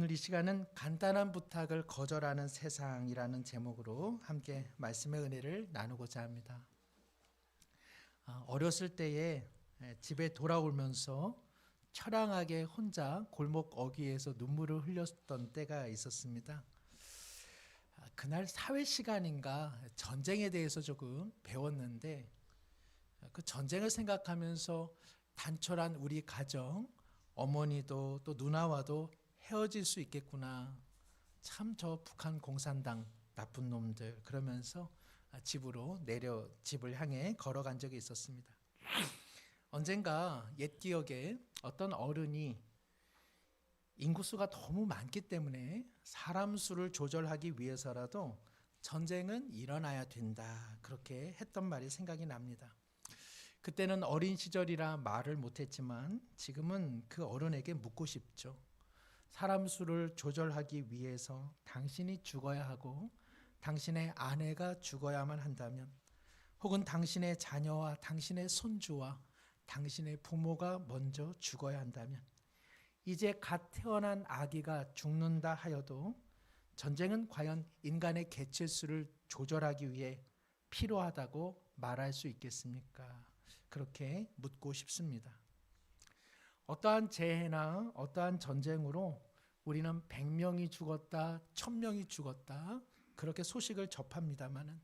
오늘 이 시간은 간단한 부탁을 거절하는 세상이라는 제목으로 함께 말씀의 은혜를 나누고자 합니다. 어렸을 때에 집에 돌아오면서 처량하게 혼자 골목 어귀에서 눈물을 흘렸던 때가 있었습니다. 그날 사회 시간인가 전쟁에 대해서 조금 배웠는데 그 전쟁을 생각하면서 단촐한 우리 가정, 어머니도 또 누나와도 헤어질 수 있겠구나. 참 저 북한 공산당 나쁜 놈들 그러면서 집을 향해 걸어간 적이 있었습니다. 언젠가 옛 기억에 어떤 어른이 인구수가 너무 많기 때문에 사람 수를 조절하기 위해서라도 전쟁은 일어나야 된다. 그렇게 했던 말이 생각이 납니다. 그때는 어린 시절이라 말을 못했지만 지금은 그 어른에게 묻고 싶죠. 사람 수를 조절하기 위해서 당신이 죽어야 하고 당신의 아내가 죽어야만 한다면, 혹은 당신의 자녀와 당신의 손주와 당신의 부모가 먼저 죽어야 한다면, 이제 갓 태어난 아기가 죽는다 하여도 전쟁은 과연 인간의 개체수를 조절하기 위해 필요하다고 말할 수 있겠습니까? 그렇게 묻고 싶습니다. 어떠한 재해나 어떠한 전쟁으로 우리는 100명이 죽었다, 1000명이 죽었다 그렇게 소식을 접합니다마는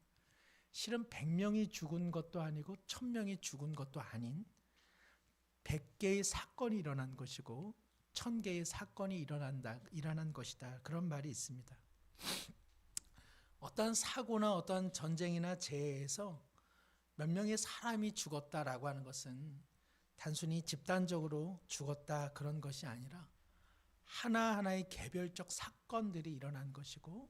실은 100명이 죽은 것도 아니고 1000명이 죽은 것도 아닌 100개의 사건이 일어난 것이고 1000개의 사건이 일어난 것이다. 그런 말이 있습니다. 어떠한 사고나 어떠한 전쟁이나 재해에서 몇 명의 사람이 죽었다라고 하는 것은 단순히 집단적으로 죽었다 그런 것이 아니라 하나하나의 개별적 사건들이 일어난 것이고,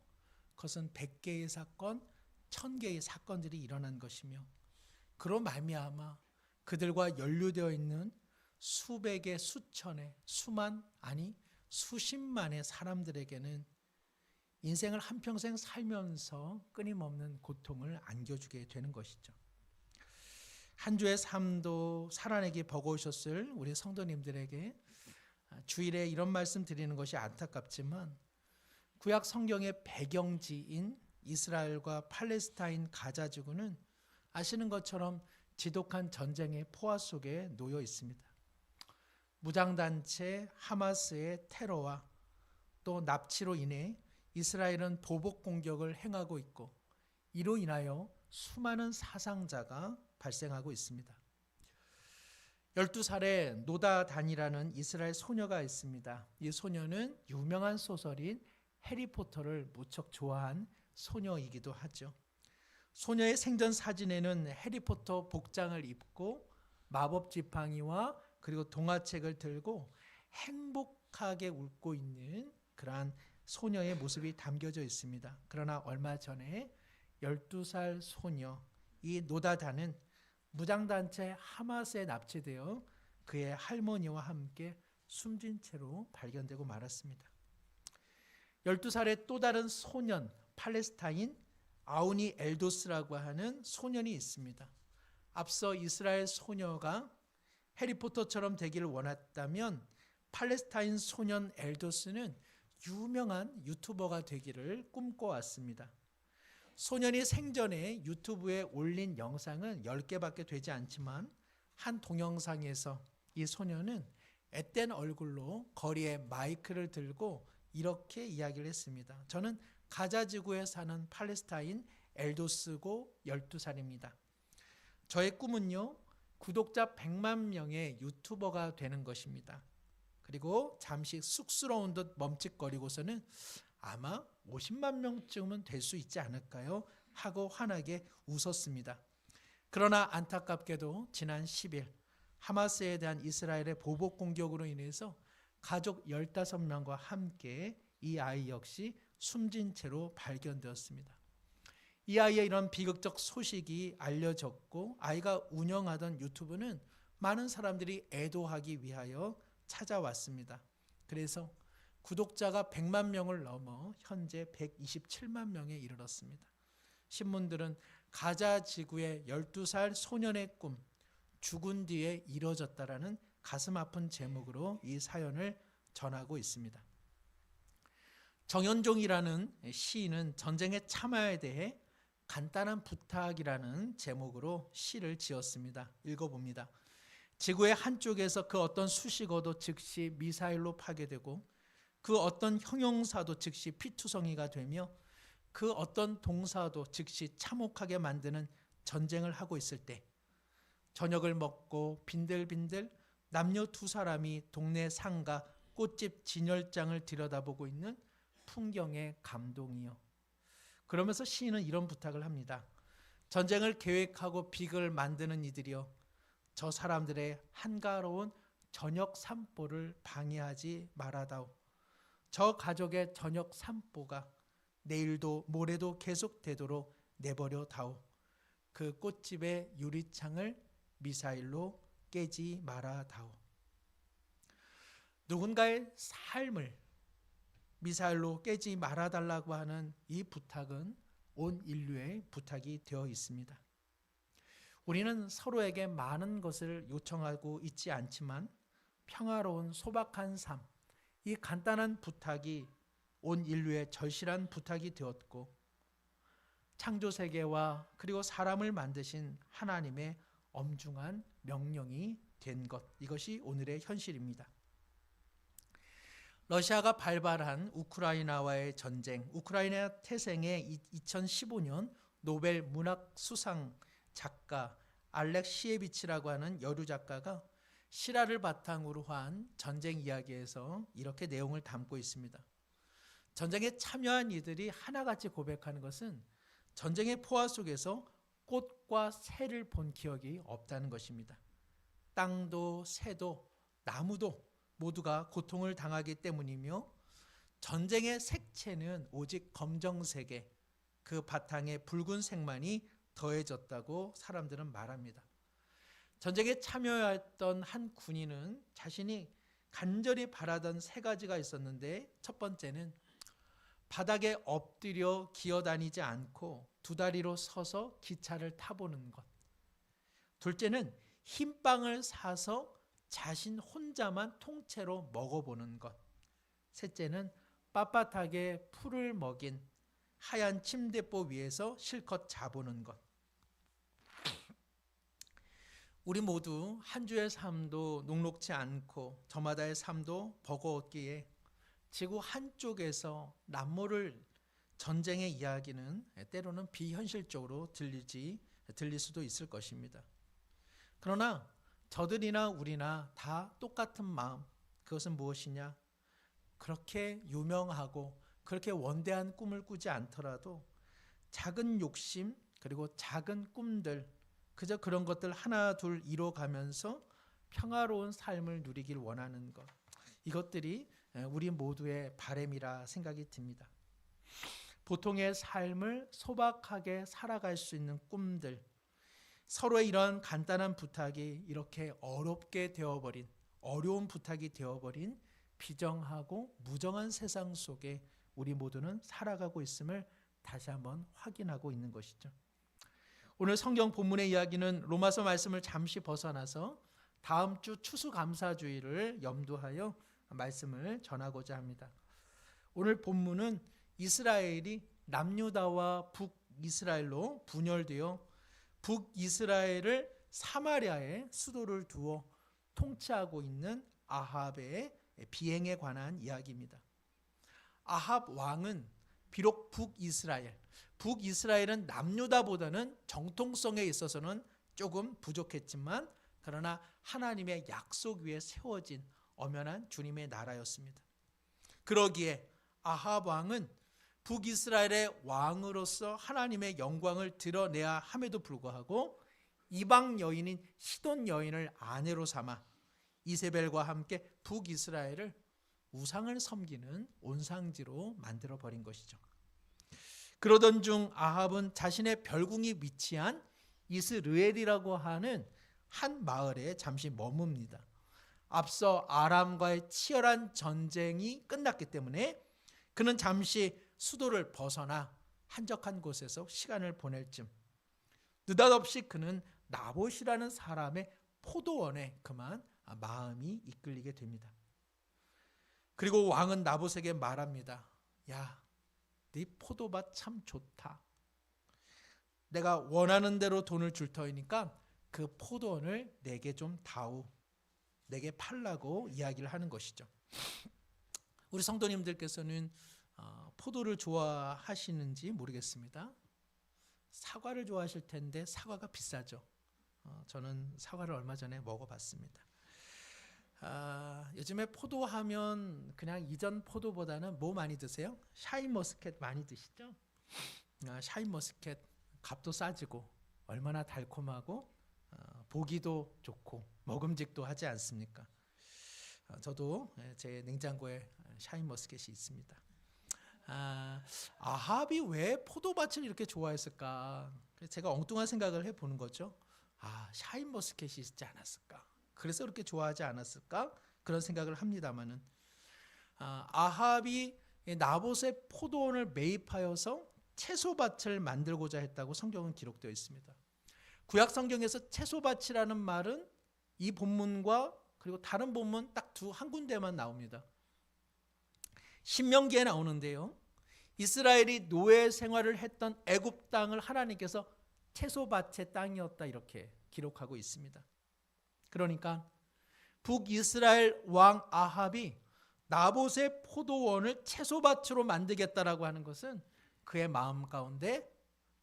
그것은 100개의 사건, 1000개의 사건들이 일어난 것이며, 그로 말미암아 그들과 연루되어 있는 수백의, 수천의, 수만 아니 수십만의 사람들에게는 인생을 한평생 살면서 끊임없는 고통을 안겨주게 되는 것이죠. 한 주의 삶도 살아내기 버거우셨을 우리 성도님들에게 주일에 이런 말씀 드리는 것이 안타깝지만, 구약 성경의 배경지인 이스라엘과 팔레스타인 가자 지구는 아시는 것처럼 지독한 전쟁의 포화 속에 놓여 있습니다. 무장단체 하마스의 테러와 또 납치로 인해 이스라엘은 보복 공격을 행하고 있고, 이로 인하여 수많은 사상자가 발생하고 있습니다. 12살의 노다단이라는 이스라엘 소녀가 있습니다. 이 소녀는 유명한 소설인 해리포터를 무척 좋아한 소녀이기도 하죠. 소녀의 생전 사진에는 해리포터 복장을 입고 마법 지팡이와 그리고 동화책을 들고 행복하게 웃고 있는 그러한 소녀의 모습이 담겨져 있습니다. 그러나 얼마 전에 12살 소녀 이 노다단은 무장단체 하마스에 납치되어 그의 할머니와 함께 숨진 채로 발견되고 말았습니다. 12살의 또 다른 소년, 팔레스타인 아우니 엘도스라고 하는 소년이 있습니다. 앞서 이스라엘 소녀가 해리포터처럼 되기를 원했다면 팔레스타인 소년 엘도스는 유명한 유튜버가 되기를 꿈꿔왔습니다. 소년이 생전에 유튜브에 올린 영상은 10개밖에 되지 않지만 한 동영상에서 이 소년은 앳된 얼굴로 거리에 마이크를 들고 이렇게 이야기를 했습니다. 저는 가자 지구에 사는 팔레스타인 엘도스고 12살입니다. 저의 꿈은요, 구독자 100만 명의 유튜버가 되는 것입니다. 그리고 잠시 쑥스러운 듯 멈칫거리고서는 아마 50만 명쯤은 될 수 있지 않을까요? 하고 환하게 웃었습니다. 그러나 안타깝게도 지난 10일 하마스에 대한 이스라엘의 보복 공격으로 인해서 가족 15명과 함께 이 아이 역시 숨진 채로 발견되었습니다. 이 아이의 이런 비극적 소식이 알려졌고 아이가 운영하던 유튜브는 많은 사람들이 애도하기 위하여 찾아왔습니다. 그래서 구독자가 100만 명을 넘어 현재 127만 명에 이르렀습니다. 신문들은 가자 지구의 12살 소년의 꿈, 죽은 뒤에 이뤄졌다라는 가슴 아픈 제목으로 이 사연을 전하고 있습니다. 정현종이라는 시인은 전쟁의 참화에 대해 간단한 부탁이라는 제목으로 시를 지었습니다. 읽어봅니다. 지구의 한쪽에서 그 어떤 수식어도 즉시 미사일로 파괴되고 그 어떤 형용사도 즉시 피투성이가 되며 그 어떤 동사도 즉시 참혹하게 만드는 전쟁을 하고 있을 때 저녁을 먹고 빈들빈들 남녀 두 사람이 동네 상가 꽃집 진열장을 들여다보고 있는 풍경의 감동이요. 그러면서 시인은 이런 부탁을 합니다. 전쟁을 계획하고 비극을 만드는 이들이여 저 사람들의 한가로운 저녁 산보를 방해하지 말아다오. 저 가족의 저녁 산보가 내일도 모레도 계속되도록 내버려 다오. 그 꽃집의 유리창을 미사일로 깨지 말아 다오. 누군가의 삶을 미사일로 깨지 말아 달라고 하는 이 부탁은 온 인류의 부탁이 되어 있습니다. 우리는 서로에게 많은 것을 요청하고 있지 않지만 평화로운 소박한 삶, 이 간단한 부탁이 온 인류의 절실한 부탁이 되었고 창조 세계와 그리고 사람을 만드신 하나님의 엄중한 명령이 된 것, 이것이 오늘의 현실입니다. 러시아가 발발한 우크라이나와의 전쟁, 우크라이나 태생의 2015년 노벨 문학 수상 작가 알렉시에비치라고 하는 여류 작가가 실화를 바탕으로 한 전쟁 이야기에서 이렇게 내용을 담고 있습니다. 전쟁에 참여한 이들이 하나같이 고백하는 것은 전쟁의 포화 속에서 꽃과 새를 본 기억이 없다는 것입니다. 땅도 새도 나무도 모두가 고통을 당하기 때문이며 전쟁의 색채는 오직 검정색에 그 바탕에 붉은색만이 더해졌다고 사람들은 말합니다. 전쟁에 참여했던 한 군인은 자신이 간절히 바라던 세 가지가 있었는데 첫 번째는 바닥에 엎드려 기어다니지 않고 두 다리로 서서 기차를 타보는 것. 둘째는 흰빵을 사서 자신 혼자만 통째로 먹어보는 것. 셋째는 빳빳하게 풀을 먹인 하얀 침대보 위에서 실컷 자보는 것. 우리 모두 한 주의 삶도 녹록지 않고 저마다의 삶도 버거웠기에 지구 한쪽에서 남모를 전쟁의 이야기는 때로는 비현실적으로 들릴 수도 있을 것입니다. 그러나 저들이나 우리나 다 똑같은 마음, 그것은 무엇이냐? 그렇게 유명하고 그렇게 원대한 꿈을 꾸지 않더라도 작은 욕심 그리고 작은 꿈들, 그저 그런 것들 하나 둘 이뤄가면서 평화로운 삶을 누리길 원하는 것, 이것들이 우리 모두의 바람이라 생각이 듭니다. 보통의 삶을 소박하게 살아갈 수 있는 꿈들, 서로의 이런 간단한 부탁이 이렇게 어렵게 되어버린, 어려운 부탁이 되어버린 비정하고 무정한 세상 속에 우리 모두는 살아가고 있음을 다시 한번 확인하고 있는 것이죠. 오늘 성경 본문의 이야기는 로마서 말씀을 잠시 벗어나서 다음 주 추수감사주의를 염두하여 말씀을 전하고자 합니다. 오늘 본문은 이스라엘이 남유다와 북이스라엘로 분열되어 북이스라엘을 사마리아에 수도를 두어 통치하고 있는 아합의 비행에 관한 이야기입니다. 아합 왕은 비록 북이스라엘은 남유다보다는 정통성에 있어서는 조금 부족했지만 그러나 하나님의 약속 위에 세워진 엄연한 주님의 나라였습니다. 그러기에 아합 왕은 북이스라엘의 왕으로서 하나님의 영광을 드러내야 함에도 불구하고 이방 여인인 시돈 여인을 아내로 삼아 이세벨과 함께 북이스라엘을 우상을 섬기는 온상지로 만들어버린 것이죠. 그러던 중 아합은 자신의 별궁이 위치한 이스르엘이라고 하는 한 마을에 잠시 머뭅니다. 앞서 아람과의 치열한 전쟁이 끝났기 때문에 그는 잠시 수도를 벗어나 한적한 곳에서 시간을 보낼 쯤 느닷없이 그는 나봇이라는 사람의 포도원에 그만 마음이 이끌리게 됩니다. 그리고 왕은 나봇에게 말합니다. 야, 네 포도밭 참 좋다. 내가 원하는 대로 돈을 줄 터이니까 그 포도원을 내게 좀 다오. 내게 팔라고 이야기를 하는 것이죠. 우리 성도님들께서는 포도를 좋아하시는지 모르겠습니다. 사과를 좋아하실 텐데 사과가 비싸죠. 저는 사과를 얼마 전에 먹어봤습니다. 요즘에 포도하면 그냥 이전 포도보다는 뭐 많이 드세요? 샤인머스켓 많이 드시죠? 샤인머스켓 값도 싸지고 얼마나 달콤하고 보기도 좋고 먹음직도 하지 않습니까? 저도 제 냉장고에 샤인머스켓이 있습니다. 아합이 왜 포도밭을 이렇게 좋아했을까? 제가 엉뚱한 생각을 해보는 거죠. 샤인머스켓이 있지 않았을까? 그래서 그렇게 좋아하지 않았을까? 그런 생각을 합니다만은 아합이 나봇의 포도원을 매입하여서 채소밭을 만들고자 했다고 성경은 기록되어 있습니다. 구약 성경에서 채소밭이라는 말은 이 본문과 그리고 다른 본문 딱 한 군데만 나옵니다. 신명기에 나오는데요. 이스라엘이 노예 생활을 했던 애굽 땅을 하나님께서 채소밭의 땅이었다 이렇게 기록하고 있습니다. 그러니까 북이스라엘 왕 아합이 나봇의 포도원을 채소밭으로 만들겠다라고 하는 것은 그의 마음 가운데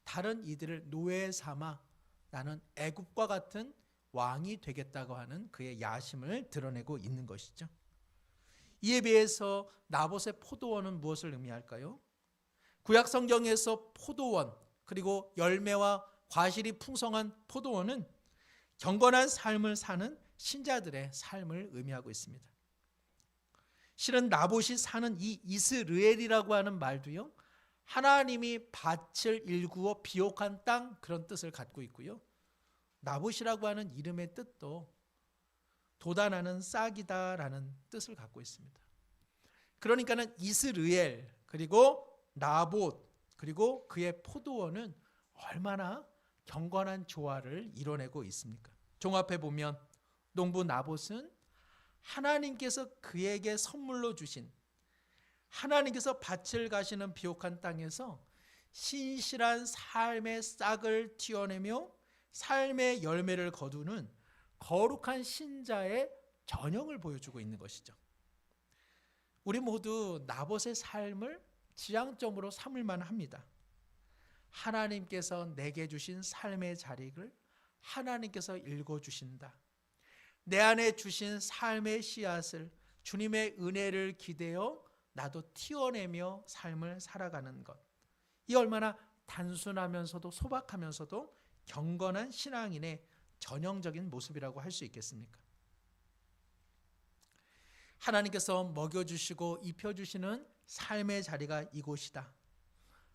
다른 이들을 노예 삼아 나는 애굽과 같은 왕이 되겠다고 하는 그의 야심을 드러내고 있는 것이죠. 이에 비해서 나봇의 포도원은 무엇을 의미할까요? 구약 성경에서 포도원 그리고 열매와 과실이 풍성한 포도원은 경건한 삶을 사는 신자들의 삶을 의미하고 있습니다. 실은 나봇이 사는 이 이스르엘이라고 하는 말도요. 하나님이 밭을 일구어 비옥한 땅 그런 뜻을 갖고 있고요. 나봇이라고 하는 이름의 뜻도 돋아나는 싹이다라는 뜻을 갖고 있습니다. 그러니까는 이스르엘 그리고 나봇 그리고 그의 포도원은 얼마나 경건한 조화를 이뤄내고 있습니까? 종합해 보면 농부 나봇은 하나님께서 그에게 선물로 주신 하나님께서 밭을 가시는 비옥한 땅에서 신실한 삶의 싹을 튀어내며 삶의 열매를 거두는 거룩한 신자의 전형을 보여주고 있는 것이죠. 우리 모두 나봇의 삶을 지향점으로 삼을 만합니다. 하나님께서 내게 주신 삶의 자리를 하나님께서 읽어주신다. 내 안에 주신 삶의 씨앗을 주님의 은혜를 기대어 나도 튀어내며 삶을 살아가는 것. 이 얼마나 단순하면서도 소박하면서도 경건한 신앙인의 전형적인 모습이라고 할 수 있겠습니까? 하나님께서 먹여주시고 입혀주시는 삶의 자리가 이곳이다.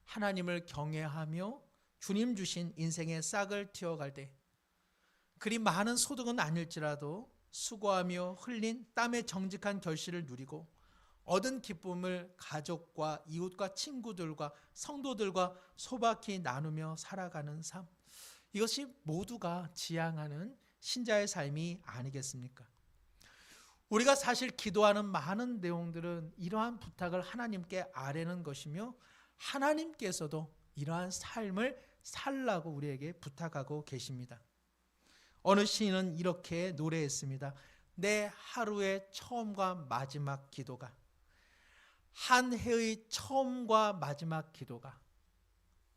하나님을 경외하며 주님 주신 인생의 싹을 틔어갈 때 그리 많은 소득은 아닐지라도 수고하며 흘린 땀의 정직한 결실을 누리고 얻은 기쁨을 가족과 이웃과 친구들과 성도들과 소박히 나누며 살아가는 삶. 이것이 모두가 지향하는 신자의 삶이 아니겠습니까? 우리가 사실 기도하는 많은 내용들은 이러한 부탁을 하나님께 아뢰는 것이며 하나님께서도 이러한 삶을 살라고 우리에게 부탁하고 계십니다. 어느 시인은 이렇게 노래했습니다. 내 하루의 처음과 마지막 기도가 한 해의 처음과 마지막 기도가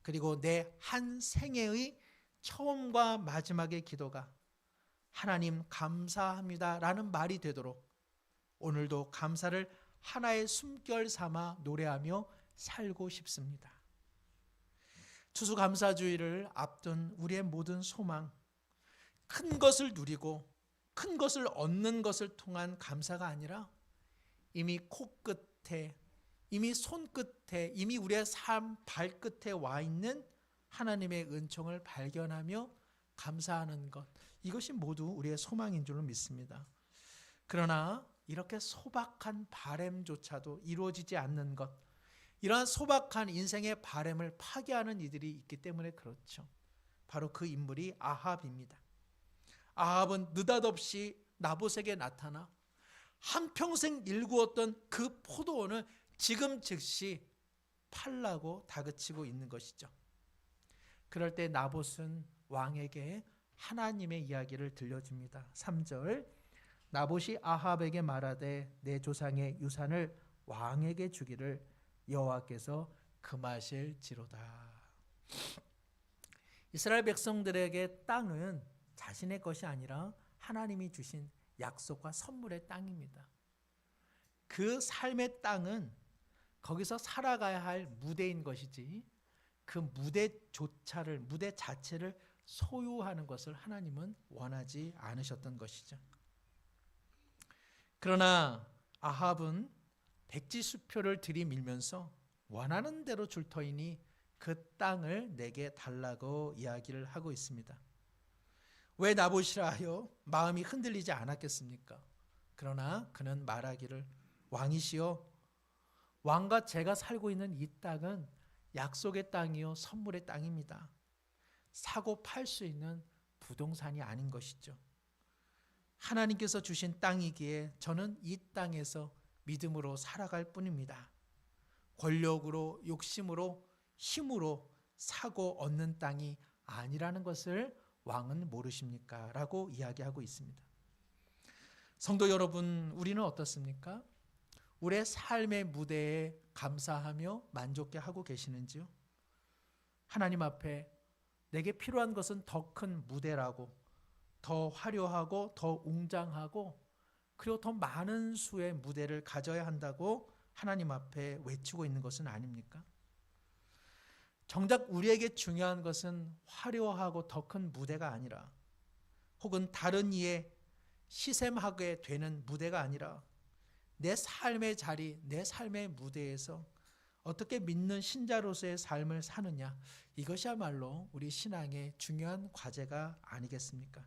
그리고 내 한 생애의 처음과 마지막의 기도가 하나님 감사합니다 라는 말이 되도록 오늘도 감사를 하나의 숨결 삼아 노래하며 살고 싶습니다. 추수감사주의를 앞둔 우리의 모든 소망, 큰 것을 누리고 큰 것을 얻는 것을 통한 감사가 아니라 이미 코끝에 이미 손끝에 이미 우리의 삶 발끝에 와 있는 하나님의 은총을 발견하며 감사하는 것, 이것이 모두 우리의 소망인 줄로 믿습니다. 그러나 이렇게 소박한 바램조차도 이루어지지 않는 것, 이러한 소박한 인생의 바램을 파괴하는 이들이 있기 때문에 그렇죠. 바로 그 인물이 아합입니다. 아합은 느닷없이 나봇에게 나타나 한평생 일구었던 그 포도원을 지금 즉시 팔라고 다그치고 있는 것이죠. 그럴 때 나봇은 왕에게 하나님의 이야기를 들려줍니다. 3절 나봇이 아합에게 말하되 내 조상의 유산을 왕에게 주기를 여호와께서 금하실지로다. 이스라엘 백성들에게 땅은 자신의 것이 아니라 하나님이 주신 약속과 선물의 땅입니다. 그 삶의 땅은 거기서 살아가야 할 무대인 것이지 그 무대 자체를 소유하는 것을 하나님은 원하지 않으셨던 것이죠. 그러나 아합은 백지수표를 들이밀면서 원하는 대로 줄 터이니 그 땅을 내게 달라고 이야기를 하고 있습니다. 왜 나봇이라 하여 마음이 흔들리지 않았겠습니까? 그러나 그는 말하기를 왕이시여 왕과 제가 살고 있는 이 땅은 약속의 땅이요 선물의 땅입니다. 사고 팔 수 있는 부동산이 아닌 것이죠. 하나님께서 주신 땅이기에 저는 이 땅에서 믿음으로 살아갈 뿐입니다. 권력으로 욕심으로 힘으로 사고 얻는 땅이 아니라는 것을 왕은 모르십니까? 라고 이야기하고 있습니다. 성도 여러분, 우리는 어떻습니까? 우리의 삶의 무대에 감사하며 만족해 하고 계시는지요? 하나님 앞에 내게 필요한 것은 더 큰 무대라고, 더 화려하고 더 웅장하고 그리고 더 많은 수의 무대를 가져야 한다고 하나님 앞에 외치고 있는 것은 아닙니까? 정작 우리에게 중요한 것은 화려하고 더 큰 무대가 아니라 혹은 다른 이의 시샘하게 되는 무대가 아니라 내 삶의 자리, 내 삶의 무대에서 어떻게 믿는 신자로서의 삶을 사느냐, 이것이야말로 우리 신앙의 중요한 과제가 아니겠습니까?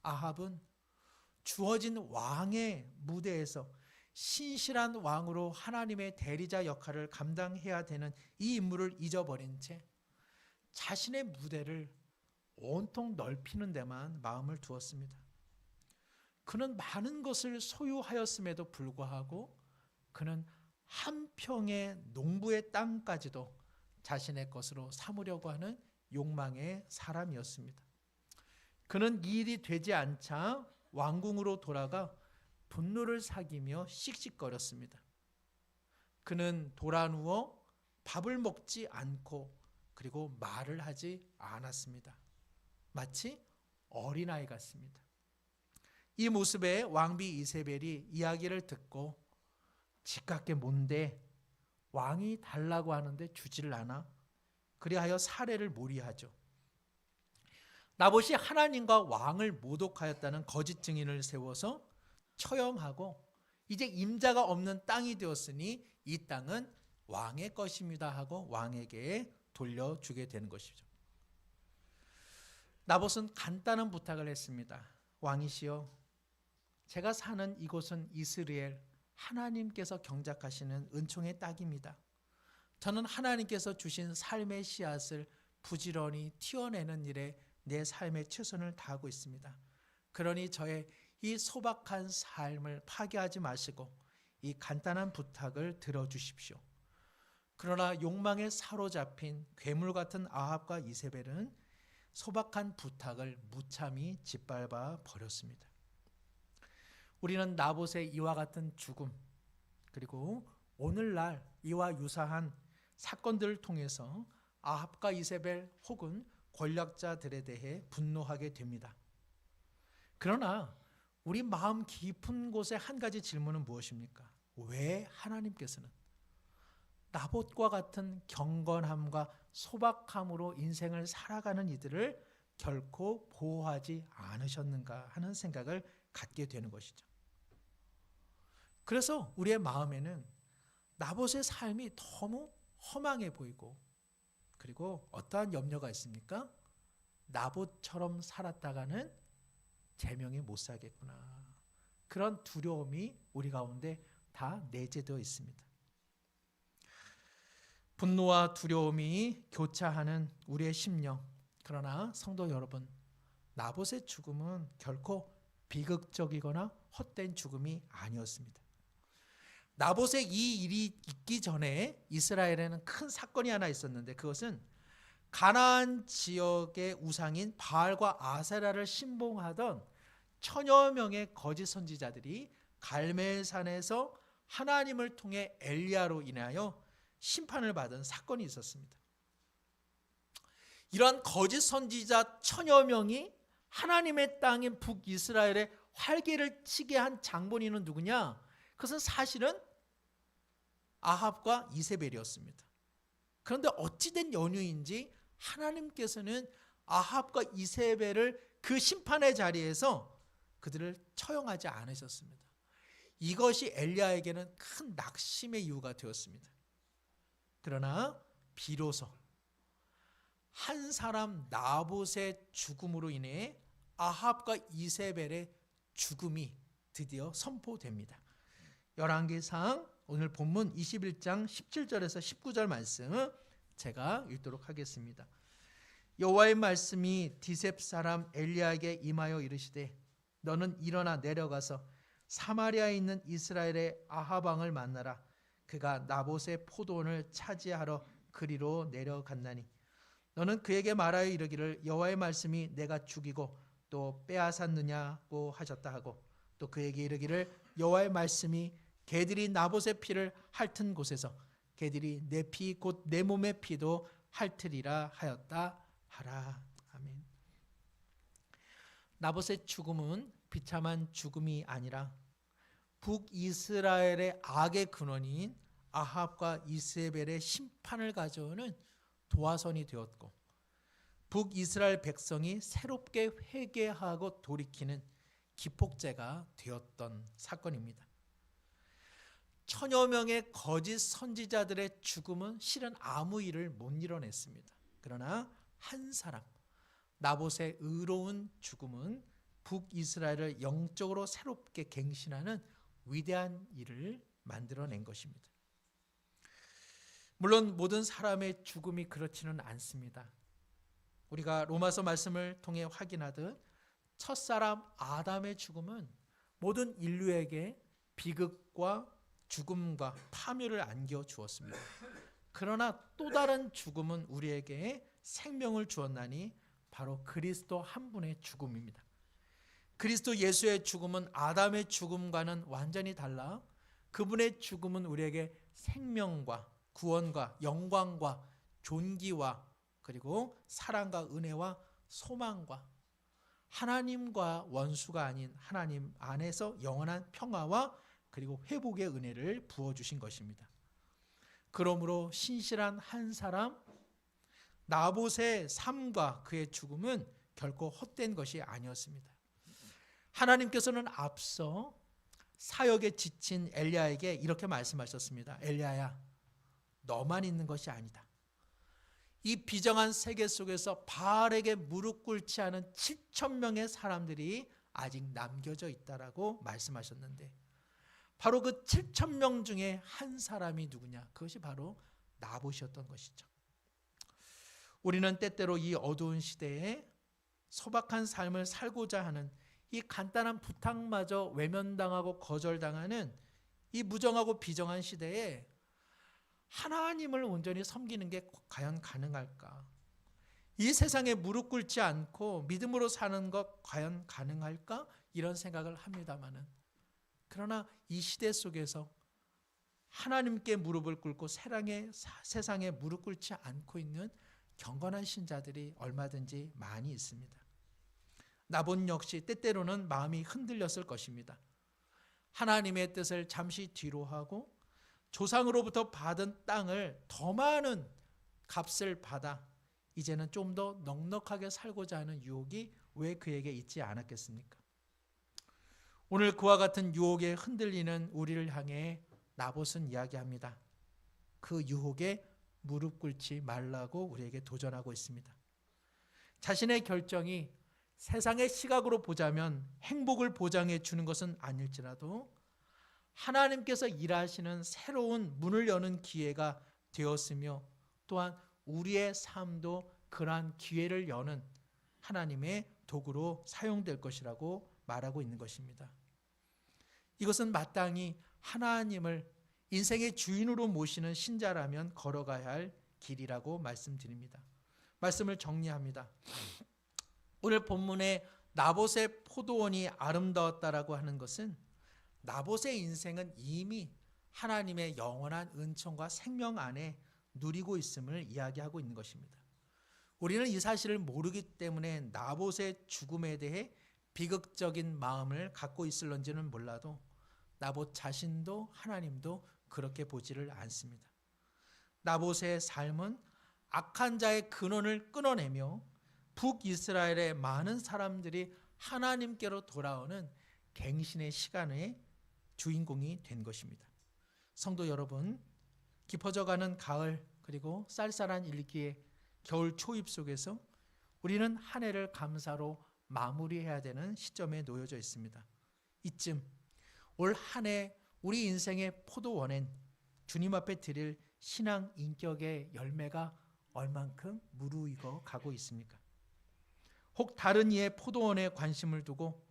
아합은 주어진 왕의 무대에서 신실한 왕으로 하나님의 대리자 역할을 감당해야 되는 이 임무를 잊어버린 채 자신의 무대를 온통 넓히는 데만 마음을 두었습니다. 그는 많은 것을 소유하였음에도 불구하고 그는 한 평의 농부의 땅까지도 자신의 것으로 삼으려고 하는 욕망의 사람이었습니다. 그는 이 일이 되지 않자 왕궁으로 돌아가 분노를 사기며 씩씩거렸습니다. 그는 돌아누워 밥을 먹지 않고 그리고 말을 하지 않았습니다. 마치 어린아이 같습니다. 이 모습에 왕비 이세벨이 이야기를 듣고 집값게 뭔데 왕이 달라고 하는데 주지를 않아? 그리하여 사례를 몰이하죠. 나봇이 하나님과 왕을 모독하였다는 거짓 증인을 세워서 처형하고 이제 임자가 없는 땅이 되었으니 이 땅은 왕의 것입니다 하고 왕에게 돌려주게 되는 것이죠. 나봇은 간단한 부탁을 했습니다. 왕이시여, 제가 사는 이곳은 이스라엘 하나님께서 경작하시는 은총의 땅입니다. 저는 하나님께서 주신 삶의 씨앗을 부지런히 튀어내는 일에 내 삶의 최선을 다하고 있습니다. 그러니 저의 이 소박한 삶을 파괴하지 마시고 이 간단한 부탁을 들어주십시오. 그러나 욕망에 사로잡힌 괴물 같은 아합과 이세벨은 소박한 부탁을 무참히 짓밟아 버렸습니다. 우리는 나봇의 이와 같은 죽음, 그리고 오늘날 이와 유사한 사건들을 통해서 아합과 이세벨 혹은 권력자들에 대해 분노하게 됩니다. 그러나 우리 마음 깊은 곳에 한 가지 질문은 무엇입니까? 왜 하나님께서는 나봇과 같은 경건함과 소박함으로 인생을 살아가는 이들을 결코 보호하지 않으셨는가 하는 생각을 갖게 되는 것이죠. 그래서 우리의 마음에는 나봇의 삶이 너무 허망해 보이고 그리고 어떠한 염려가 있습니까? 나봇처럼 살았다가는 제명에 못 살겠구나. 그런 두려움이 우리 가운데 다 내재되어 있습니다. 분노와 두려움이 교차하는 우리의 심령. 그러나 성도 여러분, 나봇의 죽음은 결코 비극적이거나 헛된 죽음이 아니었습니다. 나봇의 이 일이 있기 전에 이스라엘에는 큰 사건이 하나 있었는데, 그것은 가나안 지역의 우상인 바알과 아세라를 신봉하던 천여 명의 거짓 선지자들이 갈멜산에서 하나님을 통해 엘리야로 인하여 심판을 받은 사건이 있었습니다. 이러한 거짓 선지자 천여 명이 하나님의 땅인 북이스라엘에 활개를 치게 한 장본인은 누구냐? 그것은 사실은 아합과 이세벨이었습니다. 그런데 어찌된 연유인지 하나님께서는 아합과 이세벨을 그 심판의 자리에서 그들을 처형하지 않으셨습니다. 이것이 엘리야에게는 큰 낙심의 이유가 되었습니다. 그러나 비로소 한 사람 나봇의 죽음으로 인해 아합과 이세벨의 죽음이 드디어 선포됩니다. 열왕기상 오늘 본문 21장 17절에서 19절 말씀 제가 읽도록 하겠습니다. 여호와의 말씀이 디셉 사람 엘리야에게 임하여 이르시되 너는 일어나 내려가서 사마리아에 있는 이스라엘의 아합 왕을 만나라. 그가 나봇의 포도원을 차지하러 그리로 내려갔나니 너는 그에게 말하여 이르기를 여호와의 말씀이 내가 죽이고 또 빼앗았느냐고 하셨다 하고 또 그에게 이르기를 여호와의 말씀이 개들이 나봇의 피를 핥은 곳에서 개들이 내 피 곧 내 몸의 피도 핥으리라 하였다 하라. 아멘. 나봇의 죽음은 비참한 죽음이 아니라 북이스라엘의 악의 근원인 아합과 이세벨의 심판을 가져오는 도화선이 되었고 북이스라엘 백성이 새롭게 회개하고 돌이키는 기폭제가 되었던 사건입니다. 천여 명의 거짓 선지자들의 죽음은 실은 아무 일을 못 이뤄냈습니다. 그러나 한 사람 나봇의 의로운 죽음은 북이스라엘을 영적으로 새롭게 갱신하는 위대한 일을 만들어낸 것입니다. 물론 모든 사람의 죽음이 그렇지는 않습니다. 우리가 로마서 말씀을 통해 확인하듯 첫사람 아담의 죽음은 모든 인류에게 비극과 죽음과 파멸을 안겨주었습니다. 그러나 또 다른 죽음은 우리에게 생명을 주었나니 바로 그리스도 한 분의 죽음입니다. 그리스도 예수의 죽음은 아담의 죽음과는 완전히 달라 그분의 죽음은 우리에게 생명과 구원과 영광과 존귀와 그리고 사랑과 은혜와 소망과 하나님과 원수가 아닌 하나님 안에서 영원한 평화와 그리고 회복의 은혜를 부어주신 것입니다. 그러므로 신실한 한 사람 나봇의 삶과 그의 죽음은 결코 헛된 것이 아니었습니다. 하나님께서는 앞서 사역에 지친 엘리야에게 이렇게 말씀하셨습니다. 엘리야야, 너만 있는 것이 아니다. 이 비정한 세계 속에서 바알에게 무릎 꿇지 않은 7,000명의 사람들이 아직 남겨져 있다라고 말씀하셨는데 바로 그 7,000명 중에 한 사람이 누구냐? 그것이 바로 나봇이었던 것이죠. 우리는 때때로 이 어두운 시대에 소박한 삶을 살고자 하는 이 간단한 부탁마저 외면당하고 거절당하는 이 무정하고 비정한 시대에 하나님을 온전히 섬기는 게 과연 가능할까? 이 세상에 무릎 꿇지 않고 믿음으로 사는 것 과연 가능할까? 이런 생각을 합니다마는 그러나 이 시대 속에서 하나님께 무릎을 꿇고 세상에 무릎 꿇지 않고 있는 경건한 신자들이 얼마든지 많이 있습니다. 나봇 역시 때때로는 마음이 흔들렸을 것입니다. 하나님의 뜻을 잠시 뒤로 하고 조상으로부터 받은 땅을 더 많은 값을 받아 이제는 좀 더 넉넉하게 살고자 하는 유혹이 왜 그에게 있지 않았겠습니까? 오늘 그와 같은 유혹에 흔들리는 우리를 향해 나봇은 이야기합니다. 그 유혹에 무릎 꿇지 말라고 우리에게 도전하고 있습니다. 자신의 결정이 세상의 시각으로 보자면 행복을 보장해 주는 것은 아닐지라도 하나님께서 일하시는 새로운 문을 여는 기회가 되었으며 또한 우리의 삶도 그러한 기회를 여는 하나님의 도구로 사용될 것이라고 말하고 있는 것입니다. 이것은 마땅히 하나님을 인생의 주인으로 모시는 신자라면 걸어가야 할 길이라고 말씀드립니다. 말씀을 정리합니다. 오늘 본문에 나봇의 포도원이 아름다웠다라고 하는 것은 나봇의 인생은 이미 하나님의 영원한 은총과 생명 안에 누리고 있음을 이야기하고 있는 것입니다. 우리는 이 사실을 모르기 때문에 나봇의 죽음에 대해 비극적인 마음을 갖고 있을런지는 몰라도 나봇 자신도 하나님도 그렇게 보지를 않습니다. 나봇의 삶은 악한 자의 근원을 끊어내며 북이스라엘의 많은 사람들이 하나님께로 돌아오는 갱신의 시간의 주인공이 된 것입니다. 성도 여러분, 깊어져가는 가을 그리고 쌀쌀한 일기의 겨울 초입 속에서 우리는 한 해를 감사로 마무리해야 되는 시점에 놓여져 있습니다. 이쯤 올 한 해 우리 인생의 포도원엔 주님 앞에 드릴 신앙 인격의 열매가 얼만큼 무르익어 가고 있습니까? 혹 다른 이의 포도원에 관심을 두고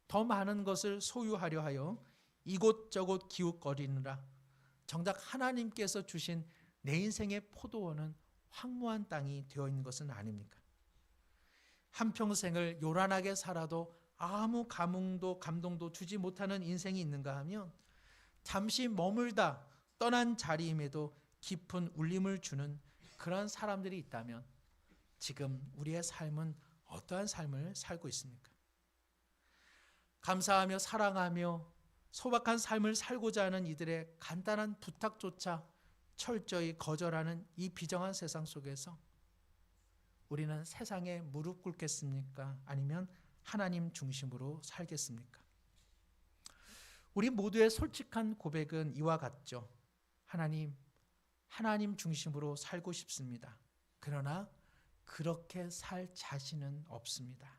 더 많은 것을 소유하려 하여 이곳저곳 기웃거리느라 정작 하나님께서 주신 내 인생의 포도원은 황무한 땅이 되어 있는 것은 아닙니까? 한평생을 요란하게 살아도 아무 감동도 주지 못하는 인생이 있는가 하면 잠시 머물다 떠난 자리임에도 깊은 울림을 주는 그런 사람들이 있다면 지금 우리의 삶은 어떠한 삶을 살고 있습니까? 감사하며 사랑하며 소박한 삶을 살고자 하는 이들의 간단한 부탁조차 철저히 거절하는 이 비정한 세상 속에서 우리는 세상에 무릎 꿇겠습니까? 아니면 하나님 중심으로 살겠습니까? 우리 모두의 솔직한 고백은 이와 같죠. 하나님 중심으로 살고 싶습니다. 그러나 그렇게 살 자신은 없습니다.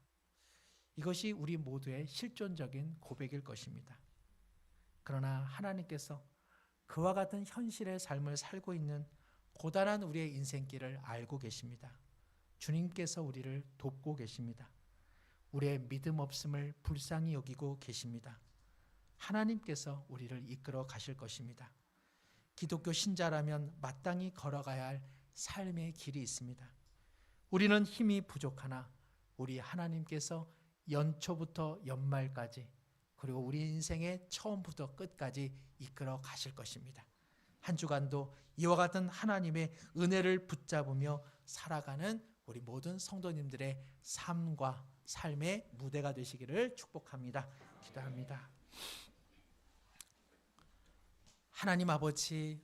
이것이 우리 모두의 실존적인 고백일 것입니다. 그러나 하나님께서 그와 같은 현실의 삶을 살고 있는 고단한 우리의 인생길을 알고 계십니다. 주님께서 우리를 돕고 계십니다. 우리의 믿음 없음을 불쌍히 여기고 계십니다. 하나님께서 우리를 이끌어 가실 것입니다. 기독교 신자라면 마땅히 걸어가야 할 삶의 길이 있습니다. 우리는 힘이 부족하나 우리 하나님께서 연초부터 연말까지 그리고 우리 인생의 처음부터 끝까지 이끌어 가실 것입니다. 한 주간도 이와 같은 하나님의 은혜를 붙잡으며 살아가는 우리 모든 성도님들의 삶과 삶의 무대가 되시기를 축복합니다. 기도합니다. 하나님 아버지,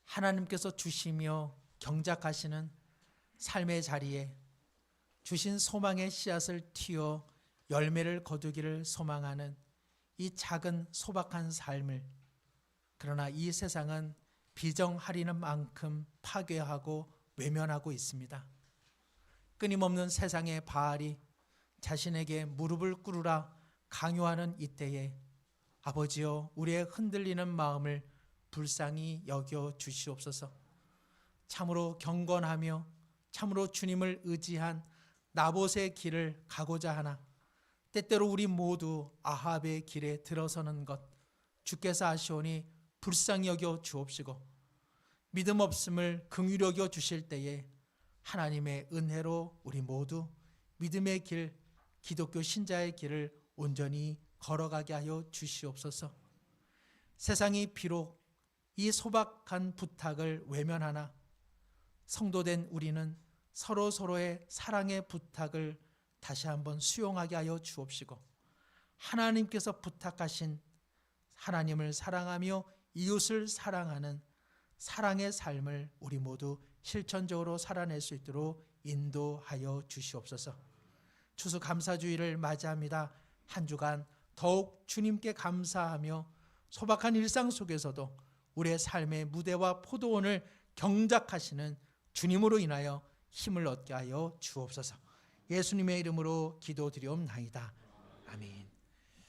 하나님께서 주시며 경작하시는 삶의 자리에 주신 소망의 씨앗을 틔워 열매를 거두기를 소망하는 이 작은 소박한 삶을, 그러나 이 세상은 비정하리는 만큼 파괴하고 외면하고 있습니다. 끊임없는 세상의 바알이 자신에게 무릎을 꿇으라 강요하는 이때에 아버지여, 우리의 흔들리는 마음을 불쌍히 여겨 주시옵소서. 참으로 경건하며 참으로 주님을 의지한 나봇의 길을 가고자 하나 때때로 우리 모두 아합의 길에 들어서는 것 주께서 아시오니 불쌍히 여겨 주옵시고, 믿음 없음을 긍휼히 여겨 주실 때에 하나님의 은혜로 우리 모두 믿음의 길, 기독교 신자의 길을 온전히 걸어가게 하여 주시옵소서. 세상이 비록 이 소박한 부탁을 외면하나 성도된 우리는 서로의 사랑의 부탁을 다시 한번 수용하게 하여 주옵시고, 하나님께서 부탁하신 하나님을 사랑하며 이웃을 사랑하는 사랑의 삶을 우리 모두 실천적으로 살아낼 수 있도록 인도하여 주시옵소서. 추수감사주의를 맞이합니다. 한 주간 더욱 주님께 감사하며 소박한 일상 속에서도 우리의 삶의 무대와 포도원을 경작하시는 주님으로 인하여 힘을 얻게 하여 주옵소서. 예수님의 이름으로 기도드리옵나이다. 아멘.